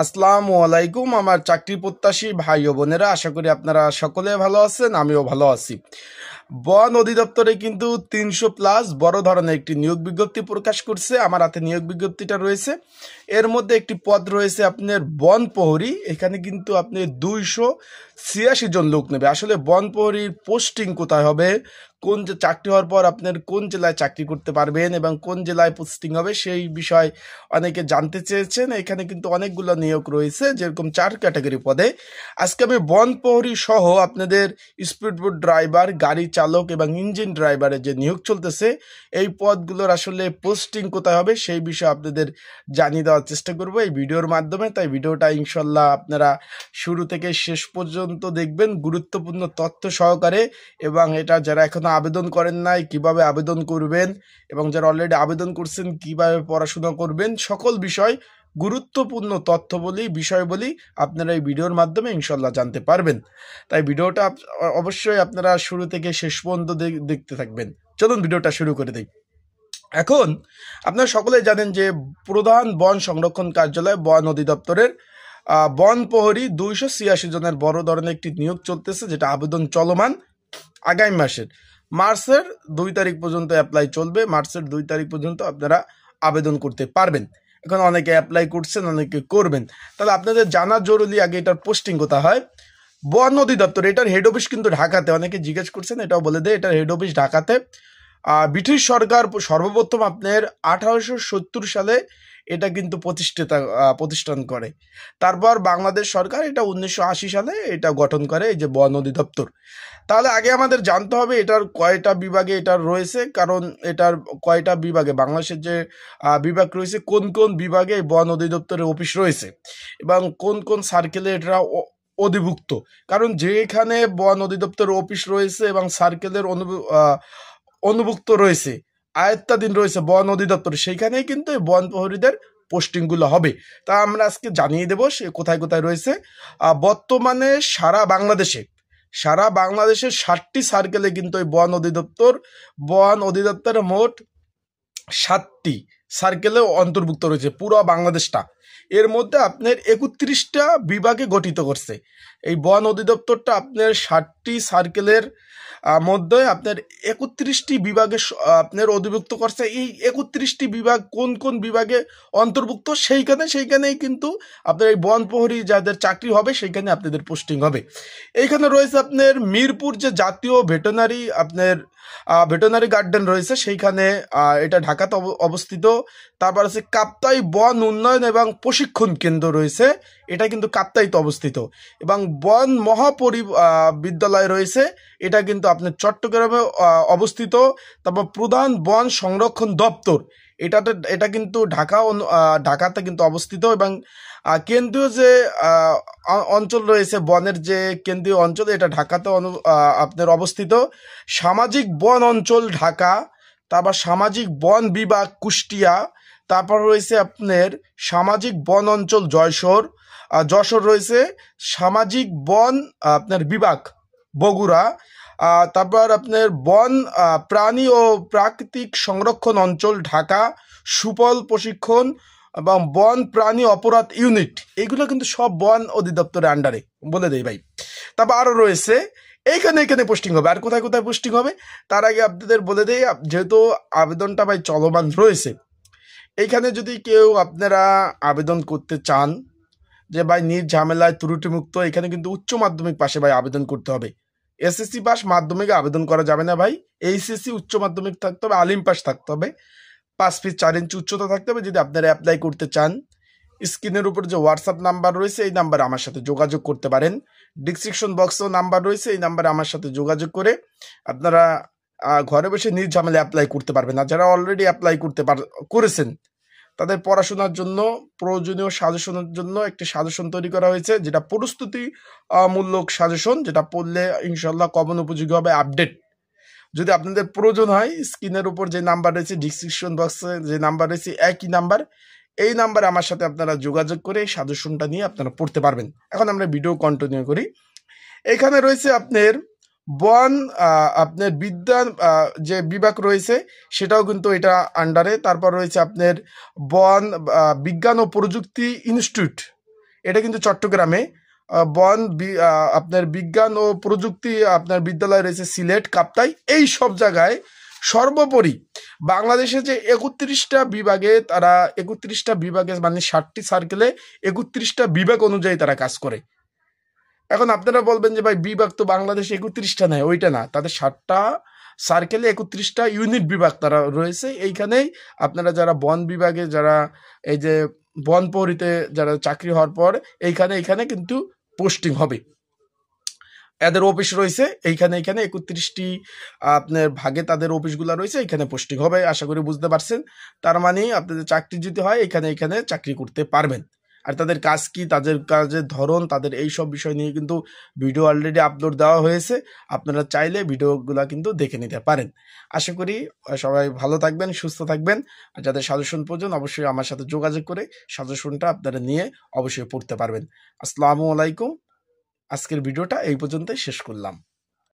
আসসালামু আলাইকুম আমার চাকরি প্রত্যাশী ভাই ও বোনেরা, আশা করি আপনারা সকলে ভালো আছেন। আমিও ভালো আছি। বন অধিদপ্তরে কিন্তু ৩০০+ বড় ধরনের একটি নিয়োগ বিজ্ঞপ্তি প্রকাশ করছে। আমার হাতে নিয়োগ বিজ্ঞপ্তিটা রয়েছে। এর মধ্যে একটি পদ রয়েছে আপনার বন প্রহরী। এখানে কিন্তু আপনি ২৮৬ জন লোক নেবে। আসলে বন প্রহরীর পোস্টিং কোথায় হবে, কোন যে চাকরি হওয়ার পর আপনার কোন জেলায় চাকরি করতে পারবেন এবং কোন জেলায় পোস্টিং হবে সেই বিষয় অনেকে জানতে চেয়েছেন। এখানে কিন্তু অনেকগুলো নিয়োগ রয়েছে, যেরকম 4 ক্যাটাগরি পদে। আজকে আমি বন প্রহরী সহ আপনাদের স্পিডবোট ড্রাইভার, গাড়ি চালক এবং ইঞ্জিন ড্রাইভারের যে নিয়োগ চলতেছে, এই পদগুলোর আসলে পোস্টিং কোথায় হবে সেই বিষয়ে আপনাদের জানিয়ে দেওয়ার চেষ্টা করব এই ভিডিওর মাধ্যমে। তাই ভিডিওটা ইনশাল্লাহ আপনারা শুরু থেকে শেষ পর্যন্ত দেখবেন, গুরুত্বপূর্ণ তথ্য সহকারে। এবং এটা যারা এখনো আবেদন করেন নাই কিভাবে আবেদন করবেন, এবং যারা অলরেডি আবেদন করছেন কিভাবে পড়াশোনা করবেন, সকল বিষয় গুরুত্বপূর্ণ তথ্য বলি, বিষয় বলি, আপনারা এই ভিডিওর মাধ্যমে ইনশাল্লাহ জানতে পারবেন। তাই ভিডিওটা অবশ্যই আপনারা শুরু থেকে শেষ পর্যন্ত দেখতে থাকবেন। চলুন ভিডিওটা শুরু করে দিই। এখন আপনারা সকলেই জানেন যে প্রধান বন সংরক্ষণ কার্যালয় বন অধিদপ্তরের বন প্রহরী ২৮৬ জনের বড় ধরনের একটি নিয়োগ চলতেছে, যেটা আবেদন চলমান। আগামী মার্চের ২ তারিখ পর্যন্ত অ্যাপ্লাই চলবে। মার্চের ২ তারিখ পর্যন্ত আপনারা আবেদন করতে পারবেন। এখন অনেকে অ্যাপ্লাই করছেন, অনেকে করবেন। তাহলে আপনাদের জানা জরুরি আগে এটার পোস্টিং কোথায় হয়। বন অধিদপ্তর, এটার হেড অফিস কিন্তু ঢাকাতে। অনেকে জিজ্ঞেস করছেন, এটাও বলে দেয়, এটার হেড অফিস ঢাকাতে। ব্রিটিশ সরকার সর্বপ্রথম আপনার 1870 সালে এটা কিন্তু প্রতিষ্ঠান করে। তারপর বাংলাদেশ সরকার এটা 1980 সালে এটা গঠন করে, এই যে বন অধিদপ্তর। তাহলে আগে আমাদের জানতে হবে এটার কয়টা বিভাগে এটা রয়েছে, কারণ এটার কয়টা বিভাগে বাংলাদেশের যে বিভাগ রয়েছে, কোন কোন বিভাগে বন অধিদপ্তরের অফিস রয়েছে এবং কোন কোন সার্কেলে এটা অধিভুক্ত। কারণ যেখানে বন অধিদপ্তরের অফিস রয়েছে এবং সার্কেলের অনুভুক্ত রয়েছে, আয়ত্তাধীন রয়েছে বন অধিদপ্তর, সেইখানেই কিন্তু এই বন প্রহরীদের পোস্টিংগুলো হবে। তা আমরা আজকে জানিয়ে দেবো সে কোথায় কোথায় রয়েছে। বর্তমানে সারা বাংলাদেশে 60টি সার্কেলে কিন্তু এই বন অধিদপ্তরের মোট 7টি সার্কেলে অন্তর্ভুক্ত রয়েছে পুরো বাংলাদেশটা। এর মধ্যে আপনার 31টা বিভাগে গঠিত করছে এই বন অধিদপ্তরটা। আপনার 60টি সার্কেলের মধ্যে আপনার 31টি বিভাগে আপনার অধিভুক্ত করছে। এই 31টি বিভাগ কোন কোন বিভাগে অন্তর্ভুক্ত, সেইখানেই কিন্তু আপনার এই বন প্রহরী যাদের চাকরি হবে সেইখানে আপনাদের পোস্টিং হবে। এইখানে রয়েছে আপনার মিরপুর যে জাতীয় ভেটেরিনারি গার্ডেন রয়েছে, সেইখানে এটা ঢাকাতে অবস্থিত। তারপর আছে কাপ্তাই বন উন্নয়ন এবং প্রশিক্ষণ কেন্দ্র রয়েছে, এটা কিন্তু কাপ্তাইতে অবস্থিত। এবং বন বিদ্যালয় রয়েছে, এটা কিন্তু আপনার চট্টগ্রামে অবস্থিত। তারপর প্রধান বন সংরক্ষণ দপ্তর, এটা কিন্তু ঢাকাতে কিন্তু অবস্থিত। এবং কেন্দ্রীয় যে অঞ্চল রয়েছে, বনের যে কেন্দ্রীয় অঞ্চল, এটা ঢাকাতে আপনার অবস্থিত। সামাজিক বন অঞ্চল ঢাকা, তারপর সামাজিক বন বিভাগ কুষ্টিয়া, তারপর রয়েছে আপনার সামাজিক বন অঞ্চল যশোর রয়েছে সামাজিক বন আপনার বিভাগ বগুড়া। তারপর আপনার বন প্রাণী ও প্রাকৃতিক সংরক্ষণ অঞ্চল ঢাকা, সুফল প্রশিক্ষণ এবং বন প্রাণী অপরাধ ইউনিট, এগুলো কিন্তু সব বন অধিদপ্তরের আন্ডারে, বলে দেই ভাই। তারপর আরও রয়েছে এখানে পোস্টিং হবে। আর কোথায় কোথায় পোস্টিং হবে তার আগে আপনাদের বলে দেই, যেহেতু আবেদনটা ভাই চলমান রয়েছে, এইখানে যদি কেউ আপনারা আবেদন করতে চান যে ভাই ঝামেলায় ত্রুটিমুক্ত, এখানে কিন্তু উচ্চ মাধ্যমিক পাশে ভাই আবেদন করতে হবে। এসএসসি পাস, মাধ্যমিকে আবেদন করা যাবে না ভাই। এইচএসসি উচ্চ মাধ্যমিক থাকতে হবে, আলিম পাস থাকতে হবে, 5 ফিট 4 ইঞ্চি উচ্চতা থাকতে হবে যদি আপনারা অ্যাপ্লাই করতে চান। স্ক্রিনের উপর যে হোয়াটসঅ্যাপ নাম্বার রয়েছে এই নাম্বারে আমার সাথে যোগাযোগ করতে পারেন। ডিসক্রিপশন বক্সেও নাম্বার রয়েছে, এই নাম্বারে আমার সাথে যোগাযোগ করে আপনারা ঘরে বসে ঝামেলা অ্যাপ্লাই করতে পারবেন। আর যারা অলরেডি অ্যাপ্লাই করেছেন তাদের পড়াশোনার জন্য প্রয়োজনীয় সাজেশনের জন্য একটি সাজেশন তৈরি করা হয়েছে, যেটা প্রস্তুতি মূলক সাজেশন, যেটা পড়লে ইনশাল্লাহ কমন উপযোগী হবে, আপডেট। যদি আপনাদের প্রয়োজন হয় স্ক্রিনের উপর যে নাম্বার রয়েছে, ডিসক্রিপশন বক্সে যে নাম্বার রয়েছে, একই নাম্বার, এই নাম্বারে আমার সাথে আপনারা যোগাযোগ করে এই সাজেশনটা নিয়ে আপনারা পড়তে পারবেন। এখন আমরা ভিডিও কন্টিনিউ করি। এখানে রয়েছে আপনার বন আপনার বিজ্ঞান যে বিভাগ রয়েছে সেটাও কিন্তু এটা আন্ডারে। তারপর রয়েছে আপনার বন বিজ্ঞান ও প্রযুক্তি ইনস্টিটিউট, এটা কিন্তু চট্টগ্রামে। আপনার বিজ্ঞান ও প্রযুক্তি আপনার বিদ্যালয় রয়েছে সিলেট, কাপ্তাই, এই সব জায়গায় সর্বোপরি বাংলাদেশে যে 31টা বিভাগে তারা 31টা বিভাগে মানে 60টি সার্কেলে 31টা বিভাগ অনুযায়ী তারা কাজ করে। এখন আপনারা বলবেন যে ভাই বিভাগ তো বাংলাদেশে 31টা নেয়, ওইটা না, তাদের 60টা সার্কেলে 31টা ইউনিট বিভাগ তারা রয়েছে। এইখানেই আপনারা যারা বন বিভাগে যারা এই যে বন প্রহরীতে যারা চাকরি হওয়ার পর এইখানে কিন্তু পোস্টিং হবে, এদের অফিস রয়েছে এইখানে 31টি আপনার ভাগে তাদের অফিসগুলো রয়েছে, এখানে পোস্টিং হবে। আশা করি বুঝতে পারছেন। তার মানে আপনাদের চাকরি যদি হয় এখানে চাকরি করতে পারবেন। আর তাদের কাজ কি, তাদের কাজের ধরন, তাদের এই সব বিষয় নিয়ে কিন্তু ভিডিও অলরেডি আপলোড দেওয়া হয়েছে, আপনারা চাইলে ভিডিওগুলো কিন্তু দেখে নিতে পারেন। আশা করি সবাই ভালো থাকবেন, সুস্থ থাকবেন। আর যাদের সাজেশন প্রয়োজন অবশ্যই আমার সাথে যোগাযোগ করে সাজেশনটা আপনারা নিয়ে অবশ্যই পড়তে পারবেন। আসসালামু আলাইকুম। আজকের ভিডিওটা এই পর্যন্তই শেষ করলাম।